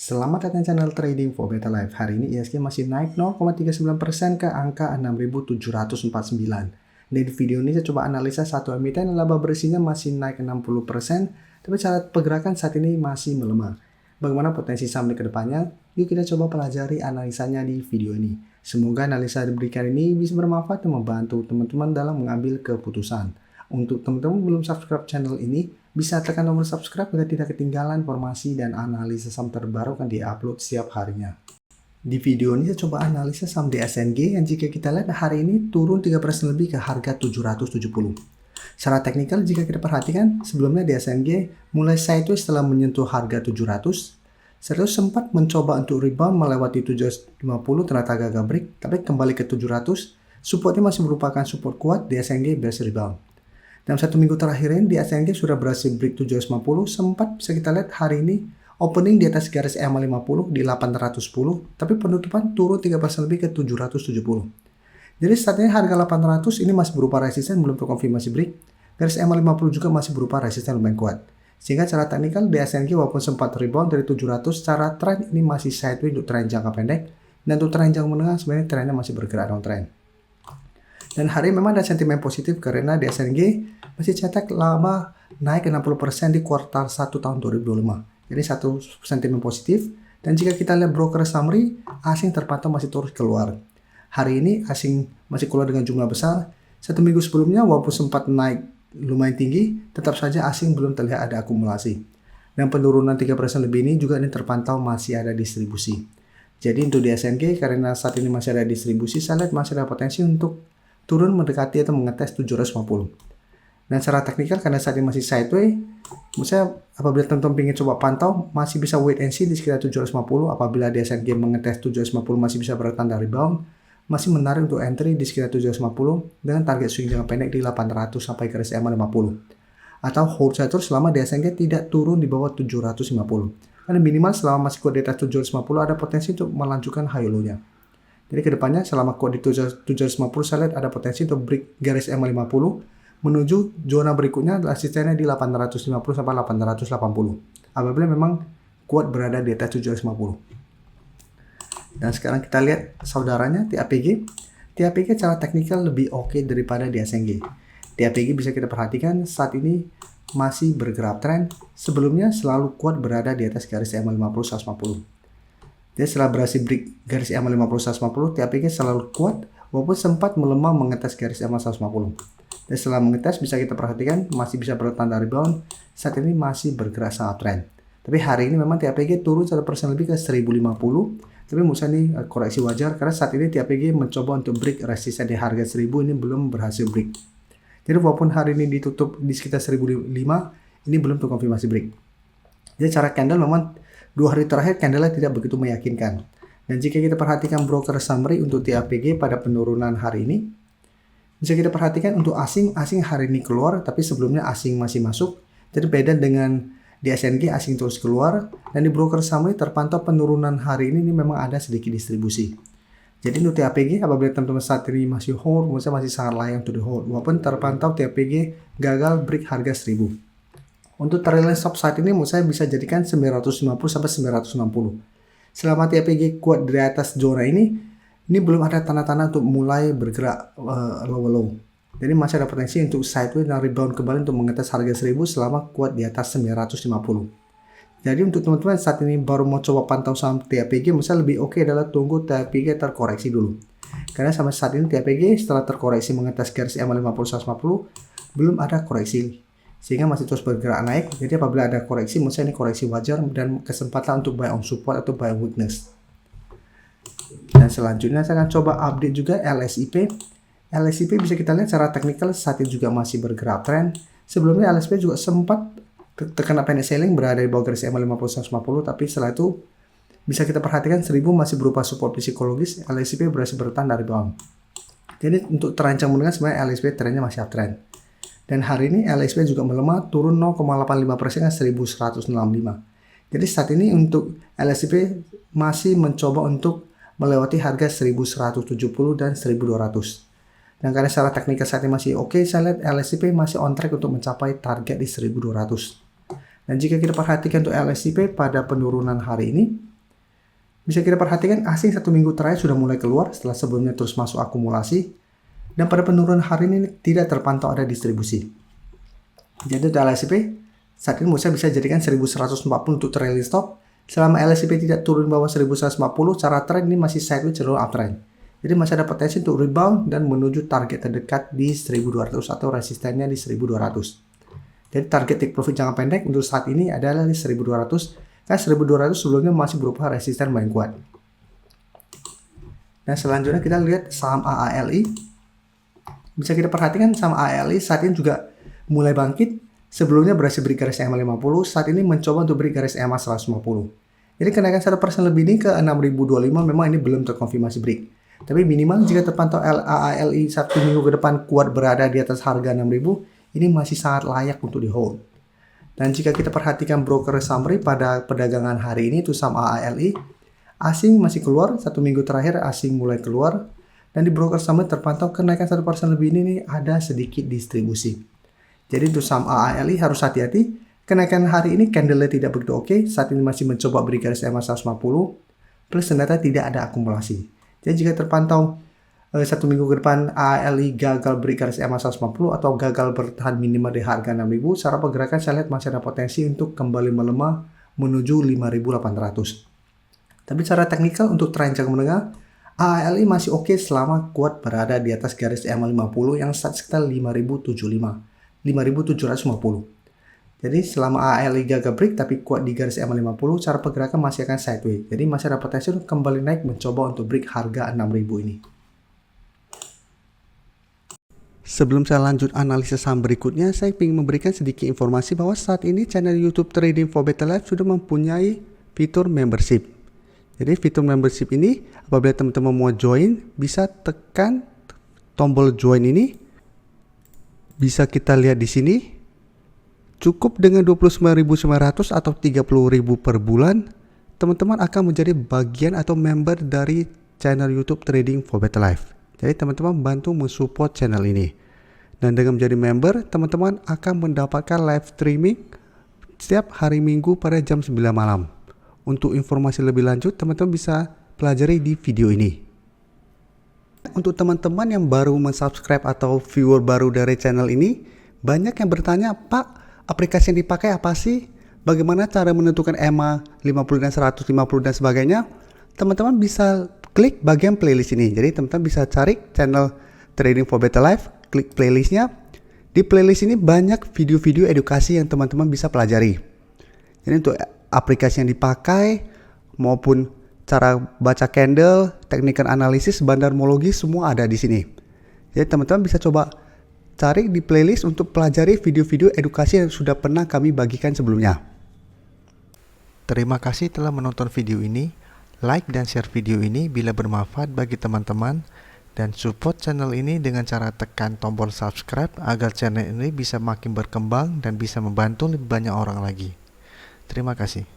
Selamat datang di channel Trading for Better Life. Hari ini IHSG masih naik 0,39% ke angka 6.749. Dan di video ini saya coba analisa satu emiten laba bersihnya masih naik 60%, tapi cara pergerakan saat ini masih melemah. Bagaimana potensi saham ke depannya? Yuk kita coba pelajari analisanya di video ini. Semoga analisa diberikan ini bisa bermanfaat dan membantu teman-teman dalam mengambil keputusan. Untuk teman-teman belum subscribe channel ini, bisa tekan tombol subscribe agar tidak ketinggalan informasi dan analisa saham terbaru akan diupload setiap harinya. Di video ini saya coba analisa saham DSNG yang jika kita lihat hari ini turun 3% lebih ke harga 770. Secara teknikal jika kita perhatikan, sebelumnya DSNG mulai sideways setelah menyentuh harga 700. Setelah sempat mencoba untuk rebound melewati 750 ternyata gagal break, tapi kembali ke 700. Supportnya masih merupakan support kuat, DSNG berhasil rebound. Dalam satu minggu terakhir ini, DSNG sudah berhasil break 750, sempat bisa kita lihat hari ini opening di atas garis EMA 50 di 810, tapi penutupan turun 3% lebih ke 770. Jadi saat ini harga 800 ini masih berupa resisten, belum terkonfirmasi break. Garis EMA 50 juga masih berupa resisten lumayan kuat. Sehingga secara teknikal DSNG walaupun sempat rebound dari 700, secara tren ini masih sideways untuk tren jangka pendek. Dan untuk tren jangka menengah sebenarnya trennya masih bergerak downtrend. Dan hari ini memang ada sentimen positif karena DSNG masih cetak laba naik 60% di kuartal 1 tahun 2025. Jadi satu sentimen positif. Dan jika kita lihat broker summary, asing terpantau masih terus keluar. Hari ini asing masih keluar dengan jumlah besar. Satu minggu sebelumnya walaupun sempat naik lumayan tinggi, tetap saja asing belum terlihat ada akumulasi. Dan penurunan 3% lebih ini juga ini terpantau masih ada distribusi. Jadi untuk DSNG karena saat ini masih ada distribusi, saya lihat masih ada potensi untuk turun mendekati atau mengetes 750. Dan secara teknikal karena saat ini masih sideways, misalnya apabila teman-teman ingin coba pantau, masih bisa wait and see di sekitar 750. Apabila DSNG mengetes 750 masih bisa bertanda rebound, masih menarik untuk entry di sekitar 750 dengan target swing jangka pendek di 800 sampai garis EMA 50. Atau hold saja terus selama DSNG tidak turun di bawah 750. Karena minimal selama masih kuat di atas 750 ada potensi untuk melanjutkan high low-nya. Jadi kedepannya selama kuat di 750 saya lihat ada potensi untuk break garis EMA 50 menuju zona berikutnya resistennya di 850 sampai 880. Apabila memang kuat berada di atas 750. Dan sekarang kita lihat saudaranya TAPG. TAPG secara teknikal lebih oke daripada DSNG. TAPG bisa kita perhatikan saat ini masih bergerak tren. Sebelumnya selalu kuat berada di atas garis EMA 50 150. Jadi setelah berhasil break garis EMA 50 150, TAPG selalu kuat walaupun sempat melemah mengetes garis EMA 150. Dan setelah mengetes bisa kita perhatikan masih bisa bertanda rebound, saat ini masih bergerak sangat trend. Tapi hari ini memang TAPG turun 1% lebih ke 1050, tapi menurut saya ini koreksi wajar karena saat ini TAPG mencoba untuk break resisten di harga 1000 ini belum berhasil break. Jadi walaupun hari ini ditutup di sekitar 1005, ini belum terkonfirmasi break. Jadi cara candle memang 2 hari terakhir candle tidak begitu meyakinkan. Dan jika kita perhatikan broker summary untuk TAPG pada penurunan hari ini, bisa kita perhatikan untuk asing hari ini keluar, tapi sebelumnya asing masih masuk. Jadi beda dengan DSNG asing terus keluar, dan di broker summary terpantau penurunan hari ini memang ada sedikit distribusi. Jadi untuk TAPG apabila teman-teman saat ini masih hold, menurut saya masih sangat layak untuk di hold. Walaupun terpantau TAPG gagal break harga 1000. Untuk trailing stop saat ini menurut saya bisa jadikan 950 sampai 960. Selama TAPG kuat di atas zona ini belum ada tanda-tanda untuk mulai bergerak low. Jadi masih ada potensi untuk sideways dan rebound kembali untuk mengetes harga 1000 selama kuat di atas 950. Jadi untuk teman-teman saat ini baru mau coba pantau saham TAPG, menurut saya lebih oke adalah tunggu TAPG terkoreksi dulu. Karena sampai saat ini TAPG setelah terkoreksi mengetes garis EMA 50 150 belum ada koreksi. Sehingga masih terus bergerak naik. Jadi apabila ada koreksi, menurut saya ini koreksi wajar dan kesempatan untuk buy on support atau buy on weakness. Dan selanjutnya saya akan coba update juga LSIP. LSIP bisa kita lihat secara teknikal saat ini juga masih bergerak tren. Sebelumnya LSIP juga sempat terkena panic selling berada di bawah garis EMA 50 150, tapi setelah itu bisa kita perhatikan 1000 masih berupa support psikologis. LSIP berhasil bertahan dari bawah. Jadi untuk terancam menengah sebenarnya LSIP trennya masih uptrend. Dan hari ini LSP juga melemah, turun 0,85% ke 1165. Jadi saat ini untuk LSP masih mencoba untuk melewati harga 1170 dan 1200. Dan karena secara teknikal saat ini masih oke, saya lihat LSP masih on track untuk mencapai target di 1200. Dan jika kita perhatikan untuk LSIP pada penurunan hari ini, Bisa kita perhatikan asing 1 minggu terakhir sudah mulai keluar setelah sebelumnya terus masuk akumulasi. Dan pada penurunan hari ini tidak terpantau ada distribusi. Jadi untuk LSIP, saat ini bisa jadikan 1140 untuk trailing stop. Selama LSIP tidak turun bawah 1140, cara trend ini masih sideways cenderung uptrend. Jadi masih ada potensi untuk rebound dan menuju target terdekat di 1200 atau resistennya di 1200. Jadi target take profit jangka pendek untuk saat ini adalah di 1200. Kan 1200 sebelumnya masih berupa resisten main kuat. Dan selanjutnya kita lihat saham AALI. Bisa kita perhatikan saham AALI saat ini juga mulai bangkit. Sebelumnya berhasil break garis EMA 50, saat ini mencoba untuk break garis EMA 150. Jadi kenaikan 1% lebih ini ke 6025 memang ini belum terkonfirmasi break. Tapi minimal jika terpantau AALI 1 minggu ke depan kuat berada di atas harga 6000, ini masih sangat layak untuk di hold. Dan jika kita perhatikan broker summary pada perdagangan hari ini itu saham AALI, asing masih keluar, 1 minggu terakhir asing mulai keluar, dan di broker summary terpantau kenaikan 1% lebih ini ada sedikit distribusi. Jadi untuk saham AALI harus hati-hati, kenaikan hari ini candle-nya tidak begitu oke, saat ini masih mencoba break garis EMA 150, plus ternyata tidak ada akumulasi. Jadi jika terpantau 1 minggu ke depan AALI gagal break garis EMA 150 atau gagal bertahan minimal di harga 6000, secara pergerakan saya lihat masih ada potensi untuk kembali melemah menuju 5800. Tapi secara teknikal untuk tren jangka menengah, AALI masih oke selama kuat berada di atas garis EMA 50 yang sekitar 5750. Jadi selama AALI gagal break tapi kuat di garis EMA 50, cara pergerakan masih akan sideways. Jadi masih ada potensi untuk kembali naik mencoba untuk break harga 6000 ini. Sebelum saya lanjut analisis saham berikutnya, saya ingin memberikan sedikit informasi bahwa saat ini channel YouTube Trading for Better Life sudah mempunyai fitur membership. Jadi fitur membership ini apabila teman-teman mau join, bisa tekan tombol join ini. Bisa kita lihat di sini. Cukup dengan 29.900 atau 30.000 per bulan, teman-teman akan menjadi bagian atau member dari channel YouTube Trading for Better Life. Jadi teman-teman bantu mensupport channel ini. Dan dengan menjadi member, teman-teman akan mendapatkan live streaming setiap hari Minggu pada jam 9 malam. Untuk informasi lebih lanjut, teman-teman bisa pelajari di video ini. Untuk teman-teman yang baru mensubscribe atau viewer baru dari channel ini, banyak yang bertanya, Pak, aplikasi yang dipakai apa sih? Bagaimana cara menentukan EMA 50 dan 150 dan sebagainya? Teman-teman bisa klik bagian playlist ini. Jadi teman-teman bisa cari channel Trading for Better Life, klik playlistnya. Di playlist ini banyak video-video edukasi yang teman-teman bisa pelajari. Jadi untuk aplikasi yang dipakai maupun cara baca candle, teknikal analisis, bandarmologi semua ada di sini. Jadi teman-teman bisa coba cari di playlist untuk pelajari video-video edukasi yang sudah pernah kami bagikan sebelumnya. Terima kasih telah menonton video ini. Like dan share video ini bila bermanfaat bagi teman-teman, dan support channel ini dengan cara tekan tombol subscribe agar channel ini bisa makin berkembang dan bisa membantu lebih banyak orang lagi. Terima kasih.